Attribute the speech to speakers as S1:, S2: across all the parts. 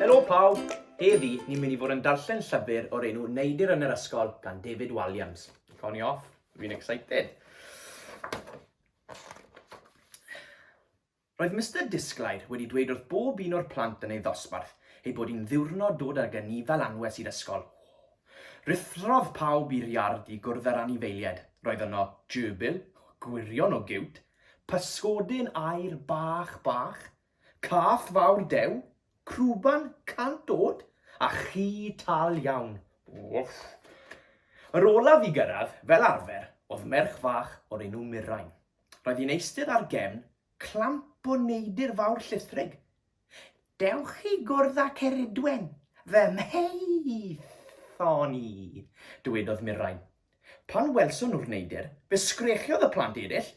S1: Helo pawb, heddi ni'n mynd i fod yn darllen llyfr o'r enw Neidr yn yr Ysgol gan David Walliams. Coni off, fi'n excited. Roedd Mr Disglair wedi dweud wrth bob un o'r plant yn ei ddosbarth ei bod hi'n ddiwrnod dod ag anifail anwes i'r ysgol. Rithrodd pawb i'r iard i gwrdd â'r anifeiliaid. Roedd yno gerbil, gwirion o giwt, pysgodyn aur bach, cath fawr dew, crwban cant oed, a chi tal iawn. Wff. Yr olaf i gyrraedd, fel arfer, oedd merch fach o'r enw Mirain. Roedd hi'n eistedd ar gefn, clamp o neidr fawr llithrig. Dewch i gwrdd â Ceridwen, fy mheithon i, dywedodd Mirain. Pan welson nhw'r neidr, fe sgrechiodd y plant eraill,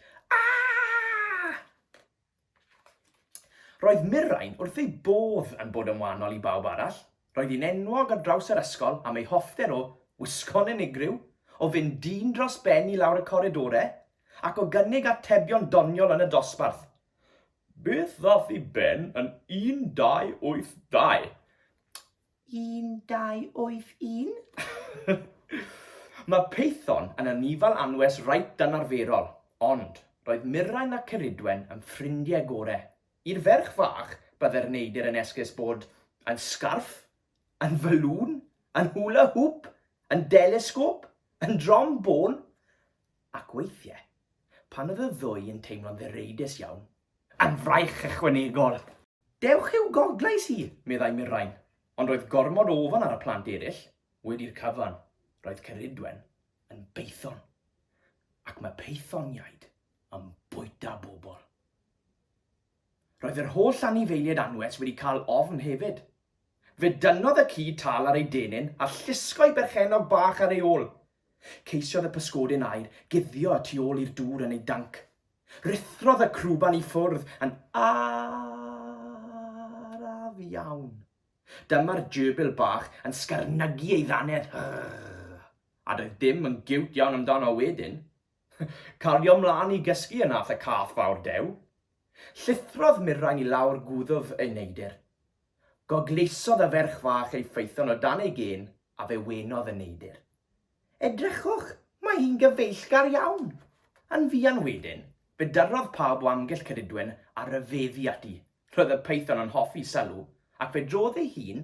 S1: Roedd Mirain wrth ei bodd yn bod yn wahanol i bawb arall. Roedd hi'n enwog ar draws yr ysgol am ei hoffter o wisgo'n unigryw, o fynd dyn dros ben i lawr y coridorau, ac o gynnig atebion doniol yn y dosbarth. Beth ddath i ben yn 1282? 1281? Mae peithon yn anifail anwes reit anarferol, ond roedd Mirain a Ceridwen yn ffrindiau gorau. I'r ferch fach, byddai'r neidr yn esgus bod yn sgarff, yn falŵn, yn hula hoop, yn delesgop, yn drom bôn, ac weithiau, pan oedd y ddwy yn teimlo'n ddireidus iawn, yn fraich ychwanegol. Dewch i'w goglais hi, meddai Mirain, ond roedd gormod ofan ar y plant eraill, wedi'r cyfan, roedd Ceridwen yn beithon, ac mae peithon iaid yn bwyta bobl. Roedd yr holl anifeiliaid anwes wedi cael ofn hefyd. Fe dynnodd y ci tal ar ei denyn a llusgo'i berchenog bach ar ei ôl. Ceisiodd y pysgodyn aur guddio y tu ôl i'r dŵr yn ei danc. Rithrodd y crwban i ffwrdd yn araf iawn. Dyma'r gerbil bach yn sgarnygu ei ddannedd. A doedd dim yn giwt iawn amdano wedyn. Cario mlaen i gysgu yn ath y cath fawr dew. Llithrodd Mirain i lawr gwddwf ei neidr. Gogleisodd y ferch fach ei ffeithon o dan ei gen a fe wenodd y neidr. Edrychwch, mae hi'n gyfeillgar iawn. Yn fuan wedyn, fe dyrrodd pawb o amgylch Ceridwen ar y feddi ati. Roedd y peithon yn hoffi sylw, ac fe drodd ei hun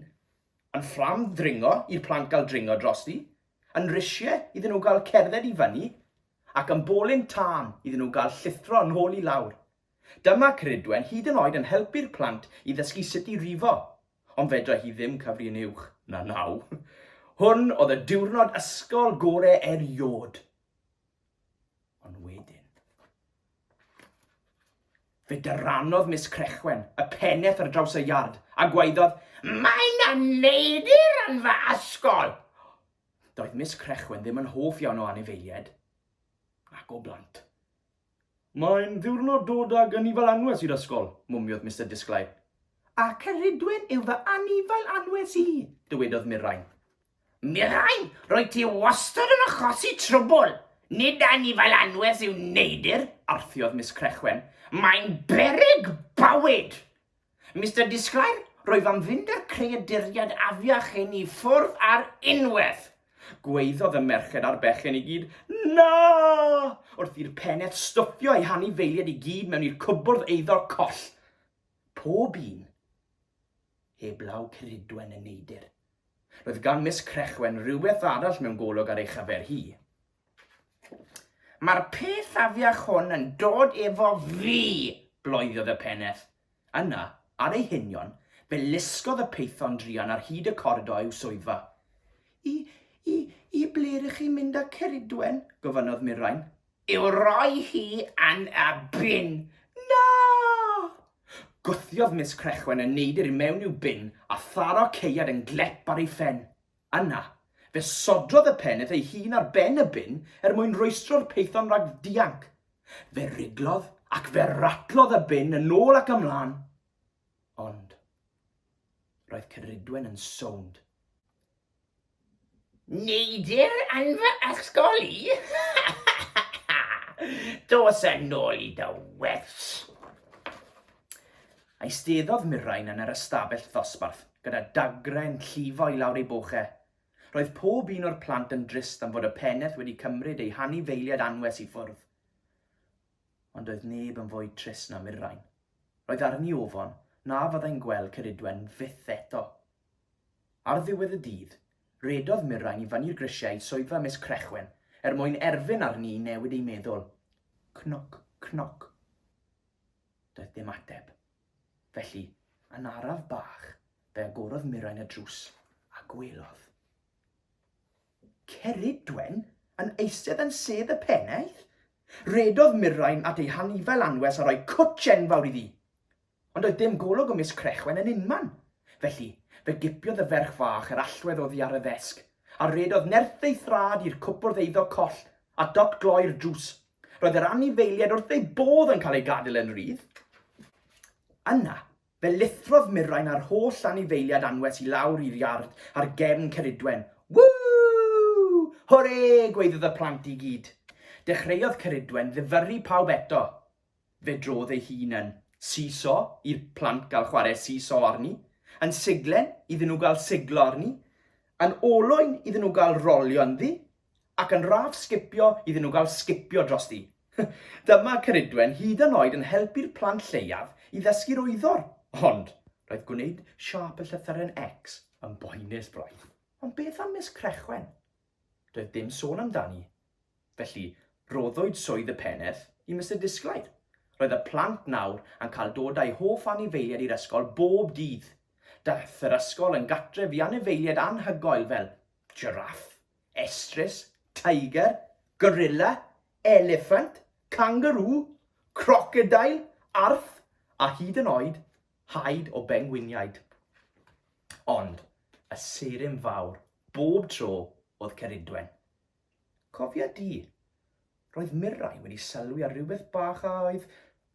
S1: yn ffram ddringo i'r plant gael dringo drosti, yn risiau iddyn nhw gael cerdded i fyny, ac yn bolyn tân iddyn nhw gael llithro yn hôl i lawr. Dyma Ceridwen hyd yn oed yn helpu'r plant i ddysgu sut i rifo, ond fedra hi ddim cyfri'n uwch na naw. Hwn oedd y diwrnod ysgol gorau eriod. Ond wedyn, fe dyranodd Miss Crechwen, y penneth ar draws y iard, a gwaeddodd, "Mae'n neidr yn fy ysgol!" Doedd Miss Crechwen ddim yn hoff iawn o anifeiliaid, ac o blant. Mae'n ddiwrnod dod ag anifail anwes i'r ysgol, mwmiodd Mr Disglair. A Ceridwen yw fy anifail anwes i, dywedodd Mirain. Mirain, roedd ti wastad yn achosi trwbl. Nid anifail anwes yw neidr, arthiodd Miss Crechwen. Mae'n beryg bywyd. Mr Disglair, roedd am fynd â'r creaduriad afiach hyn i ffwrdd ar unwaith. Gweiddodd y merched a'r bechen i gyd, "Na!" wrth i'r penneth stwffio ei hanifeiliaid i gyd mewn i'r cwbwrdd eiddor coll. Pob un, heblaw Ceridwen y neidr. Roedd gan Miss Crechwen rhywbeth arall mewn golwg ar ei chyfer hi. Mae'r peth afiach hwn yn dod efo fi, bloeddodd y penneth. Yna, ar ei hinion, fe lusgodd y peithon drian ar hyd y corridor i'w swyddfa. I ble ydych chi'n mynd â Ceridwen? Gofynnodd Mirain. I'w roi hi yn y bin. Na! Gwthiodd Miss Crechwen y neidr i mewn i'w bin a tharo ceiad yn glep ar ei ffen. Yna, fe sodrodd y penneth ei hun ar ben y bin mwyn rwystro'r peithon rhag dianc. Fe riglodd ac fe ratlodd y bin yn ôl ac ymlaen. Ond, roedd Ceridwen yn sownd. Neidr yn fy ysgol i? Dos yn ôl i dy wers. Eisteddodd Mirain yn yr ystafell ddosbarth, gyda dagrau'n llifo i lawr ei bochau. Roedd pob un o'r plant yn drist am fod y penneth wedi cymryd ei anifeiliad anwes i ffwrdd. Ond oedd neb yn fwy trist na Mirain. Roedd arni ofon na fyddai'n gweld Ceridwen fyth eto. Ar ddiwedd y dydd, redodd Mirain i fyny'r grisiau swyddfa Miss Crechwen mwyn erfyn arni i newid ei meddwl. Cnoc, cnoc. Doedd dim ateb. Felly, yn araf bach, fe agorodd Mirain y drws a gwelodd. Ceridwen yn eistedd yn sedd y pennaeth? Redodd Mirain at ei anifail anwes a rhoi cwtsh enfawr iddi. Ond oedd dim golwg o Miss Crechwen yn unman. Felly, fe gipiodd y ferch fach yr allwedd oddi ar y ddesg, a redodd nerth ei thrad i'r cwpwrdd eiddo coll a dot gloi'r drws. Roedd yr anifeiliad wrth ei bodd yn cael ei gadael yn rydd. Yna, fe lithrodd Mirain a'r holl anifeiliad anwes i lawr i'r iard ar gefn Ceridwen. Www! Hwre, gweiddodd y plant i gyd. Dechreuodd Ceridwen ddifyru pawb eto. Fe drodd ei hun yn siso i'r plant gael chwarae siso arni, yn siglen iddyn nhw gael siglo arni, yn olwyn iddyn nhw gael rolio ynddi, ac yn raff sgipio iddyn nhw gael sgipio drosti. Dyma Ceridwen hyd yn oed yn helpu'r plant lleiaf i ddysgu'r wyddor, ond roedd gwneud siap y llythyren X yn boenus braidd. Ond beth am Miss Crechwen? Doedd dim sôn amdani. Felly, roddwyd swydd y penneth i Mr Disglair. Roedd y plant nawr yn cael dod â'i hoff anifeiliad i'r ysgol bob dydd. Daeth yr ysgol yn gatref i anifeiliad anhygoel fel giraff, estris, tiger, gorilla, elephant, kangaroo, crocodile, arth a hyd yn oed haid o bengwiniaid. Ond y serim fawr bob tro oedd Ceridwen. Cofia di, roedd Mirain wedi sylwi ar rhywbeth bach a oedd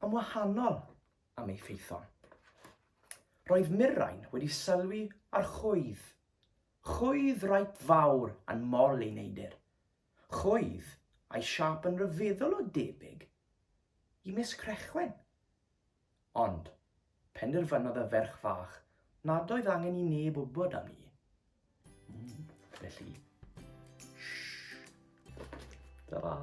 S1: yn wahanol am ei ffeithon. Roedd Mirain wedi sylwi ar chwydd. Chwydd reit fawr yn mol ei Neidr. Chwydd a'i siap yn ryfeddol o debyg i Miss Crechwen. Ond, penderfynodd y ferch fach nad oedd angen i neb wybod am ni. Felly, shh, dyma.